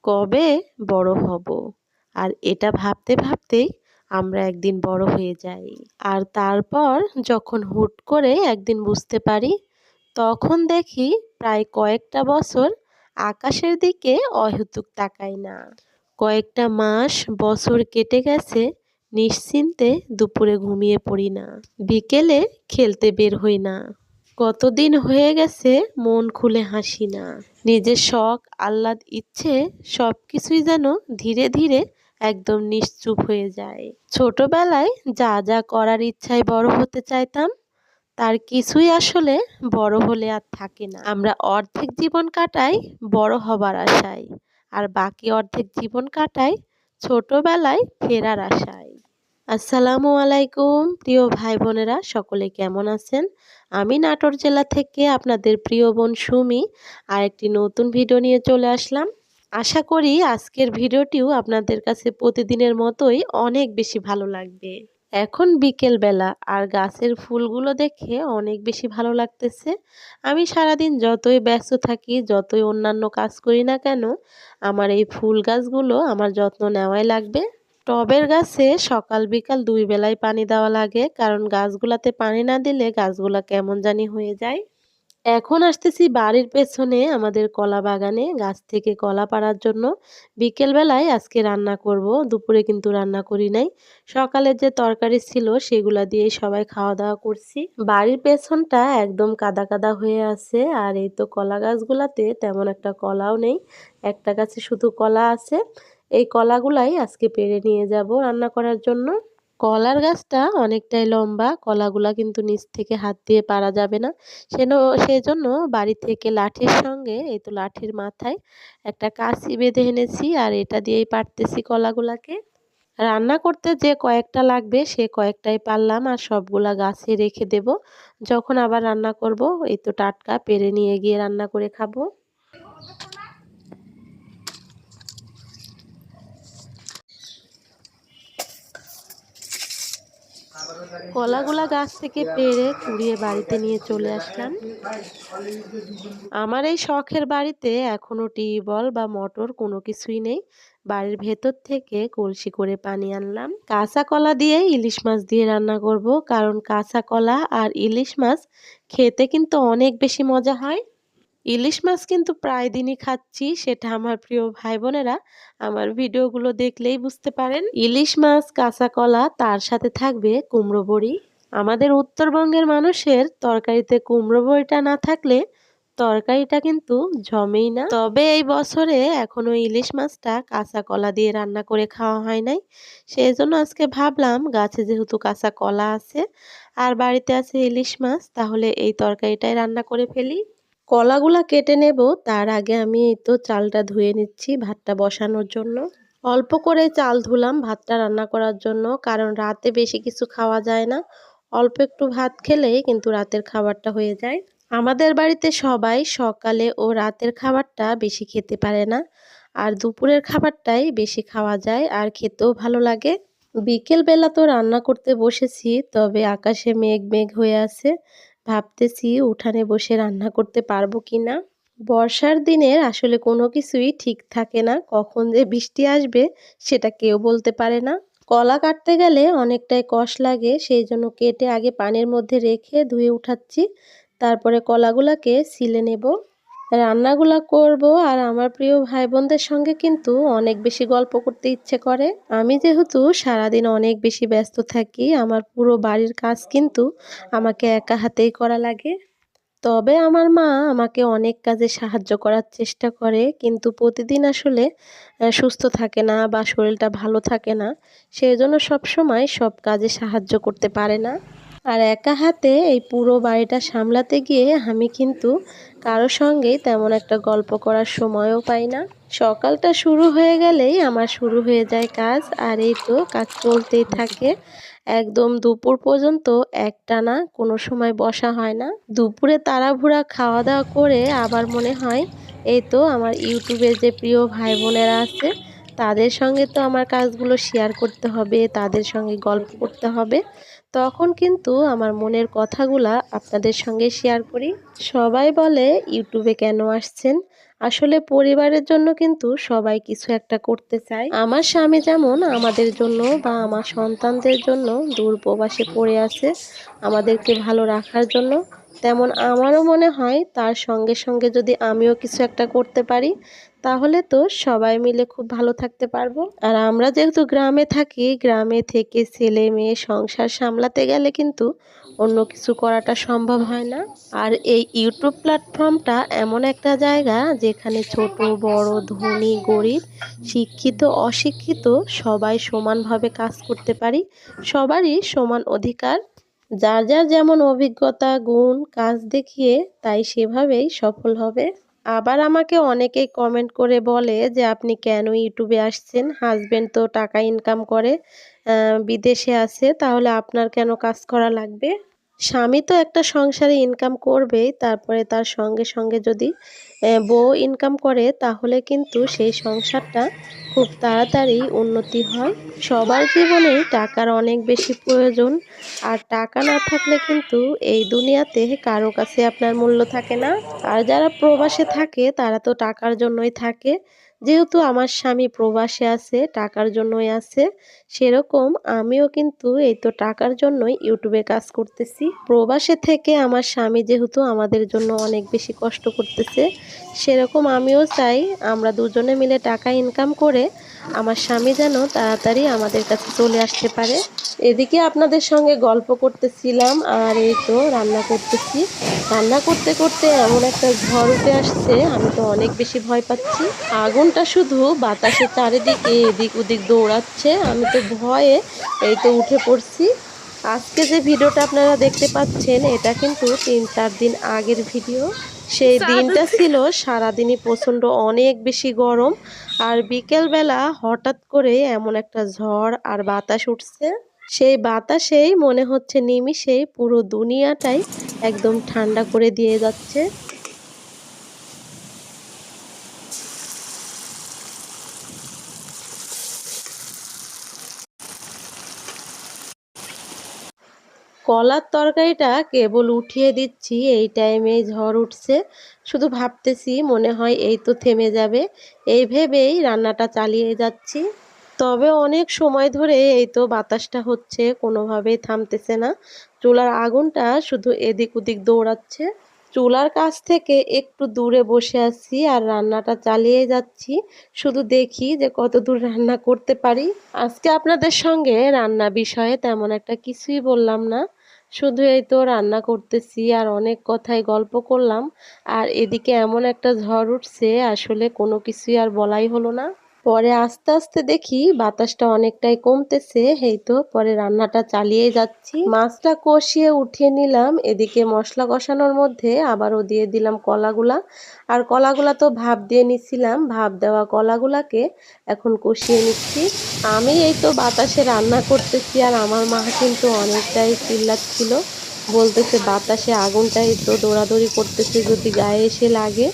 কবে বড় হব? আর এটা ভাবতে ভাবতেই আমরা একদিন বড় হয়ে যাই। আর তারপর যখন হুট করে একদিন বুঝতে পারি, তখন দেখি প্রায় কয়েকটা বছর আকাশের দিকে অহেতুক তাকাই না। কয়েকটা মাস বছর কেটে গেছে, নিশ্চিন্তে দুপুরে ঘুমিয়ে পড়ি না, বিকেলে খেলতে বের হই না। কতদিন হয়ে গেছে মন খুলে হাসি না। নিজের শখ, আহ্লাদ, ইচ্ছে সবকিছুই যেন ধীরে ধীরে একদম নিশ্চুপ হয়ে যায়। ছোটবেলায় যা যা করার ইচ্ছায় বড় হতে চাইতাম, তার কিছুই আসলে বড় হলে আর থাকে না। আমরা অর্ধেক জীবন কাটাই বড় হবার আশায়, আর বাকি অর্ধেক জীবন কাটাই ছোটবেলায় ফেরার আশায়। আসসালামু আলাইকুম প্রিয় ভাই বোনেরা, সকলে কেমন আছেন? আমি নাটোর জেলা থেকে আপনাদের প্রিয় বোন সুমি আরেকটি নতুন ভিডিও নিয়ে চলে আসলাম। আশা করি আজকের ভিডিওটিও আপনাদের কাছে প্রতিদিনের মতোই অনেক বেশি ভালো লাগবে। এখন বিকেল বেলা আর গাছের ফুলগুলো দেখে অনেক বেশি ভালো লাগতেছে। আমি সারাদিন যতই ব্যস্ত থাকি, যতই অন্যান্য কাজ করি না কেন, আমার এই ফুল গাছগুলো আমার যত্ন নেওয়াই লাগবে। টবের গাছে সকাল বিকাল দুই বেলায় পানি দেওয়া লাগে, কারণ গাছগুলাতে পানি না দিলে গাছগুলা কেমন জানি হয়ে যায়। এখন আসতেছি বাড়ির পেছনে আমাদের কলা বাগানে গাছ থেকে কলা পাড়ার জন্য। বিকেল বেলায় আজকে রান্না করব, দুপুরে কিন্তু রান্না করি নাই। সকালের যে তরকারি ছিল সেগুলা দিয়েই সবাই খাওয়া দাওয়া করছি। বাড়ির পেছনটা একদম কাদা কাদা হয়ে আছে, আর এই তো কলা গাছগুলাতে তেমন একটা কলাও নেই, একটা গাছে শুধু কলা আছে। এই কলাগুলাই আজকে পেড়ে নিয়ে যাব রান্না করার জন্য। কলার গাছটা অনেকটাই লম্বা, কলাগুলা কিন্তু নিচ থেকে হাত দিয়ে পারা যাবে না। সেজন্য বাড়ি থেকে লাঠির সঙ্গে এই তো লাঠির মাথায় একটা কাঁচি বেঁধে এনেছি, আর এটা দিয়েই পারতেছি কলাগুলাকে। রান্না করতে যে কয়েকটা লাগবে সে কয়েকটাই পারলাম, আর সবগুলা গাছে রেখে দেব। যখন আবার রান্না করব এই তো টাটকা পেরে নিয়ে গিয়ে রান্না করে খাবো। কলাগুলা গাছ থেকে পেড়ে কুড়িয়ে বাড়িতে নিয়ে চলে আসলাম। আমার এই শখের বাড়িতে এখনো টিউবওয়েল বা মোটর কোনো কিছুই নেই। বাড়ির ভেতর থেকে কলসি করে পানি আনলাম। কাঁচা কলা দিয়ে ইলিশ মাছ দিয়ে রান্না করব, কারণ কাঁচা কলা আর ইলিশ মাছ খেতে কিন্তু অনেক বেশি মজা হয়। ইলিশ মাছ কিন্তু প্রায় দিনই খাচ্ছি, সেটা আমার প্রিয় ভাই বোনেরা আমার ভিডিওগুলো দেখলেই বুঝতে পারেন। ইলিশ মাছ, কাঁচা কলা, তার সাথে থাকবে কুমড়ো বড়ি। আমাদের উত্তরবঙ্গের মানুষের তরকারিতে কুমড়ো বড়িটা না থাকলে তরকারিটা কিন্তু জমেই না। তবে এই বছরে এখনো ইলিশ মাছটা কাঁচা কলা দিয়ে রান্না করে খাওয়া হয় নাই, সেই জন্য আজকে ভাবলাম গাছে যেহেতু কাঁচা কলা আছে আর বাড়িতে আছে ইলিশ মাছ, তাহলে এই তরকারিটাই রান্না করে ফেলি। কলাগুলা কেটে নেব, তার আগে আমি এই তো চালটা ধুয়ে নিচ্ছি ভাতটা বসানোর জন্য। অল্প করে চাল ধুলাম ভাতটা রান্না করার জন্য, কারণ রাতে বেশি কিছু খাওয়া যায় না। অল্প একটু ভাত খেলেই কিন্তু রাতের খাবারটা হয়ে যায়। আমাদের বাড়িতে সবাই সকালে ও রাতের খাবারটা বেশি খেতে পারে না, আর দুপুরের খাবারটাই বেশি খাওয়া যায় আর খেতেও ভালো লাগে। বিকেল বেলা তো রান্না করতে বসেছি, তবে আকাশে মেঘ মেঘ হয়ে আছে। ভাবতেছি উঠানে বসে রান্না করতে পারবো কিনা। বর্ষার দিনের আসলে কোনো কিছুই ঠিক থাকে না, কখন যে বৃষ্টি আসবে সেটা কেউ বলতে পারে না। কলা কাটতে গেলে অনেকটাই কষ্ট লাগে, সেই জন্য কেটে আগে পানির মধ্যে রেখে ধুয়ে উঠাচ্ছি, তারপরে কলাগুলাকে ছিলে নেব। রান্নাগুলা করব, আর আমার প্রিয় ভাই বোনদের সঙ্গে কিন্তু অনেক বেশি গল্প করতে ইচ্ছে করে। আমি যেহেতু সারাদিন অনেক বেশি ব্যস্ত থাকি, আমার পুরো বাড়ির কাজ কিন্তু আমাকে একা হাতেই করা লাগে। তবে আমার মা আমাকে অনেক কাজে সাহায্য করার চেষ্টা করে, কিন্তু প্রতিদিন আসলে সুস্থ থাকে না বা শরীরটা ভালো থাকে না, সেই জন্য সবসময় সব কাজে সাহায্য করতে পারে না। আর একা হাতে এই পুরো বাড়িটা সামলাতে গিয়ে আমি কিন্তু কারো সঙ্গেই তেমন একটা গল্প করার সময়ও পাই না। সকালটা শুরু হয়ে গেলেই আমার শুরু হয়ে যায় কাজ, আর এই তো কাজ চলতেই থাকে একদম দুপুর পর্যন্ত। একটানা কোনো সময় বসা হয় না। দুপুরে তাড়াহুড়া খাওয়া দাওয়া করে আবার মনে হয় এই তো আমার ইউটিউবের যে প্রিয় ভাই বোনেরা আছে তাদের সঙ্গে তো আমার কাজগুলো শেয়ার করতে হবে, তাদের সঙ্গে গল্প করতে হবে। তখন কিন্তু আমার মনের কথাগুলা আপনাদের সঙ্গে শেয়ার করি। সবাই বলে ইউটিউবে কেন আসছেন? আসলে পরিবারের জন্য কিন্তু সবাই কিছু একটা করতে চায়। আমার স্বামী যেমন আমাদের জন্য বা আমার সন্তানদের জন্য দূর প্রবাসে পড়ে আছে আমাদেরকে ভালো রাখার জন্য, তেমন আমারও মনে হয় তার সঙ্গে সঙ্গে যদি আমিও কিছু একটা করতে পারি তাহলে তো সবাই মিলে খুব ভালো থাকতে পারবো। আর আমরা যেহেতু গ্রামে থাকি, গ্রামে থেকে ছেলে মেয়ে সংসার সামলাতে গেলে কিন্তু অন্য কিছু করাটা সম্ভব হয় না। আর এই ইউটিউব প্ল্যাটফর্মটা এমন একটা জায়গা যেখানে ছোট বড় ধনী গরিব শিক্ষিত অশিক্ষিত সবাই সমানভাবে কাজ করতে পারি, সবারই সমান অধিকার। যার যার যেমন অভিজ্ঞতা গুণ কাজ দেখিয়ে তাই সেভাবেই সফল হবে। আবার আমাকে অনেকেই কমেন্ট করে বলে যে আপনি কেন ইউটিউবে আসছেন, হাজবেন্ড তো টাকা ইনকাম করে বিদেশে আছে, তাহলে আপনার কেন কাজ করা লাগবে? স্বামী তো একটা সংসারে ইনকাম করবেই, তারপরে তার সঙ্গে সঙ্গে যদি বউ ইনকাম করে তাহলে কিন্তু সেই সংসারটা খুব তাড়াতাড়ি উন্নতি হয়। সবার জীবনেই টাকার অনেক বেশি প্রয়োজন। আর টাকা না থাকলে কিন্তু এই দুনিয়াতে কারো কাছে আপনার মূল্য থাকে না। আর যারা প্রবাসে থাকে তারা তো টাকার জন্যই থাকে। যেহেতু আমার স্বামী প্রবাসে আছে, টাকার জন্যই আছে, সেরকম আমিও কিন্তু এই তো টাকার জন্যই ইউটিউবে কাজ করতেছি। প্রবাসে থেকে আমার স্বামী যেহেতু আমাদের জন্য অনেক বেশি কষ্ট করতেছে, সেরকম আমিও চাই আমরা দুজনে মিলে টাকা ইনকাম করে আমার স্বামী যেন তাড়াতাড়ি আমাদের কাছে চলে আসতে পারে। এদিকে আপনাদের সঙ্গে গল্প করতেছিলাম আর এই তো রান্না করতেছি। রান্না করতে করতে এমন একটা ঝড় উঠে আসছে, আমি তো অনেক বেশি ভয় পাচ্ছি। আগুনটা শুধু বাতাসে চারিদিকে এদিক ওদিক দৌড়াচ্ছে, আমি তো ভয়ে এই তো উঠে পড়ছি। আজকে যে ভিডিওটা আপনারা দেখতে পাচ্ছেন এটা কিন্তু ৩-৪ দিন আগের ভিডিও। সেই দিনটা ছিল সারাদিনই প্রচণ্ড অনেক বেশি গরম, আর বিকেলবেলা হঠাৎ করে এমন একটা ঝড় আর বাতাস উঠছে। সেই বাতাসেই মনে হচ্ছে নিমিষেই পুরো দুনিয়াটাই একদম ঠান্ডা করে দিয়ে যাচ্ছে। কলার তরকারিটা কেবল উঠিয়ে দিচ্ছি, এই টাইমে ঝড় উঠছে। শুধু ভাবতেছি মনে হয় এই তো থেমে যাবে, এই ভেবেই রান্নাটা চালিয়ে যাচ্ছি। তবে অনেক সময় ধরে এই তো বাতাসটা হচ্ছে, কোনোভাবেই থামতেছে না। চুলার আগুনটা শুধু এদিক ওদিক দৌড়াচ্ছে। চুলার কাছ থেকে একটু দূরে বসে আছি আর রান্নাটা চালিয়ে যাচ্ছি, শুধু দেখি যে কত দূর রান্না করতে পারি। আজকে আপনাদের সঙ্গে রান্না বিষয়ে তেমন একটা কিছুই বললাম না, শুধু এই তো রান্না করতেছি আর অনেক কথাই গল্প করলাম। আর এদিকে এমন একটা ঝড় উঠছে, আসলে কোনো কিছুই আর বলাই হলো না। পরে আস্তে আস্তে দেখি বাতাসটা অনেকটাই কমতেছে, এই তো পরে রান্নাটা চালিয়ে যাচ্ছি। মাছটা কষিয়ে উঠিয়ে নিলাম, এদিকে মশলা কষানোর মধ্যে আবারও দিয়ে দিলাম কলাগুলা। আর কলাগুলা তো ভাপ দিয়ে নিছিলাম, ভাপ দেওয়া কলাগুলাকে এখন কষিয়ে নিচ্ছি। আমি এই তো বাতাসে রান্না করতেছি আর আমার মা কিন্তু অনেকটাই চিল্লাচ্ছিল, বলতেছে বাতাসে আগুনটাই তো দৌড়াদৌড়ি করতেছে, যদি গায়ে এসে লাগে।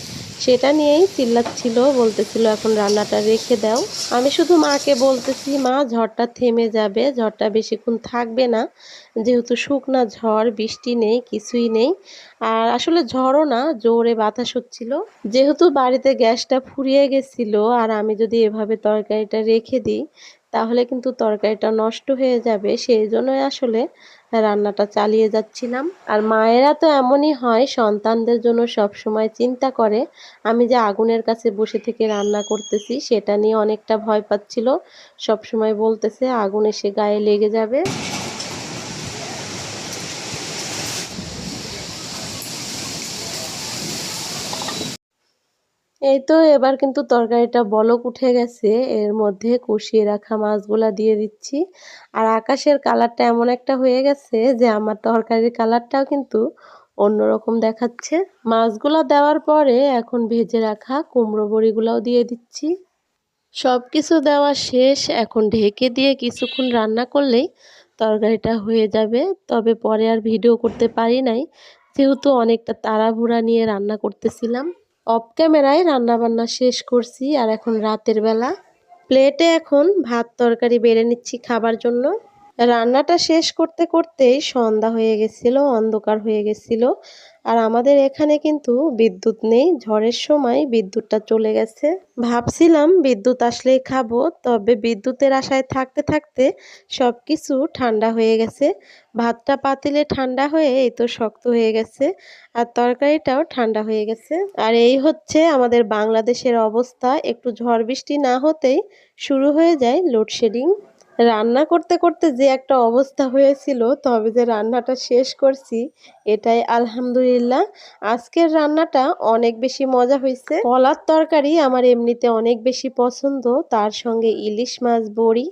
সেটা নিয়েই চিল্লাচ্ছিল, বলতেছিল এখন রান্নাটা রেখে দাও। আমি শুধু মাকে বলতেছি মা ঝড়টা থেমে যাবে, ঝড়টা বেশিক্ষণ থাকবে না, যেহেতু শুকনা ঝড়, বৃষ্টি নেই কিছুই নেই। আর আসলে ঝড়ও না, জোরে বাতাস হচ্ছিল। যেহেতু বাড়িতে গ্যাসটা ফুরিয়ে গেছিল আর আমি যদি এভাবে তরকারিটা রেখে দিই তাহলে কিন্তু তরকারিটা নষ্ট হয়ে যাবে, সেই জন্যই আসলে রান্নাটা চালিয়ে যাচ্ছিলাম। আর মায়েরা তো এমনই হয়, সন্তানদের জন্য সব সময় চিন্তা করে। আমি যে আগুনের কাছে বসে থেকে রান্না করতেছি সেটা নিয়ে অনেকটা ভয় পাচ্ছিল, সব সময় বলতেছে আগুন এসে গায়ে লেগে যাবে। এই তো এবার কিন্তু তরকারিটা বলক উঠে গেছে, এর মধ্যে কষিয়ে রাখা মাছগুলা দিয়ে দিচ্ছি। আর আকাশের কালারটা এমন একটা হয়ে গেছে যে আমার তরকারির কালারটাও কিন্তু অন্যরকম দেখাচ্ছে। মাছগুলা দেওয়ার পরে এখন ভেজে রাখা কুমড়ো বড়িগুলাও দিয়ে দিচ্ছি। সব কিছু দেওয়া শেষ, এখন ঢেকে দিয়ে কিছুক্ষণ রান্না করলেই তরকারিটা হয়ে যাবে। তবে পরে আর ভিডিও করতে পারি নাই, যেহেতু অনেকটা তাড়াহুড়া নিয়ে রান্না করতেছিলাম। অফ ক্যামেরায় রান্নাবান্না শেষ করছি আর এখন রাতের বেলা প্লেটে এখন ভাত তরকারি বেড়ে নিচ্ছি খাবার জন্য। রান্নাটা শেষ করতে করতেই সন্ধ্যা হয়ে গেছিল, অন্ধকার হয়ে গেছিল। আর আমাদের এখানে কিন্তু বিদ্যুৎ নেই। ঝড়ের সময় বিদ্যুৎটা চলে গেছে। ভাবছিলাম বিদ্যুৎ আসলেই খাবো, তবে বিদ্যুতের আশায় থাকতে থাকতে সবকিছু ঠান্ডা হয়ে গেছে। ভাতটা পাতিলে ঠান্ডা হয়ে এই তো শক্ত হয়ে গেছে, আর তরকারিটাও ঠান্ডা হয়ে গেছে। আর এই হচ্ছে আমাদের বাংলাদেশের অবস্থা। একটু ঝড় বৃষ্টি না হতেই শুরু হয়ে যায় লোডশেডিং। রান্না করতে করতে যে একটা অবস্থা হয়েছিল, তবে যে রান্নাটা শেষ করছি এটাই আলহামদুলিল্লাহ। আজকের রান্নাটা অনেক বেশি মজা হয়েছে। কলার তরকারি আমার এমনিতে অনেক বেশি পছন্দ, তার সঙ্গে ইলিশ মাছ বড়ি,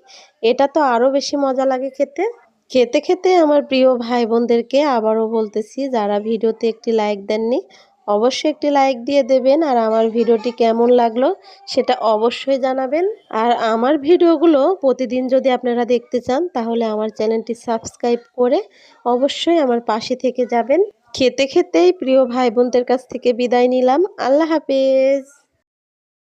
এটা তো আরো বেশি মজা লাগে খেতে। খেতে খেতে আমার প্রিয় ভাই বোনদেরকে আবারও বলতেছি, যারা ভিডিওতে একটি লাইক দেননি অবশ্যই একটি লাইক দিয়ে দেবেন, আর আমার ভিডিওটি কেমন লাগলো সেটা অবশ্যই জানাবেন। আর আমার ভিডিওগুলো প্রতিদিন যদি আপনারা দেখতে চান তাহলে আমার চ্যানেলটি সাবস্ক্রাইব করে অবশ্যই আমার পাশে থেকে যাবেন। খেতে খেতেই প্রিয় ভাই বোনদের কাছ থেকে বিদায় নিলাম। আল্লাহ হাফেজ।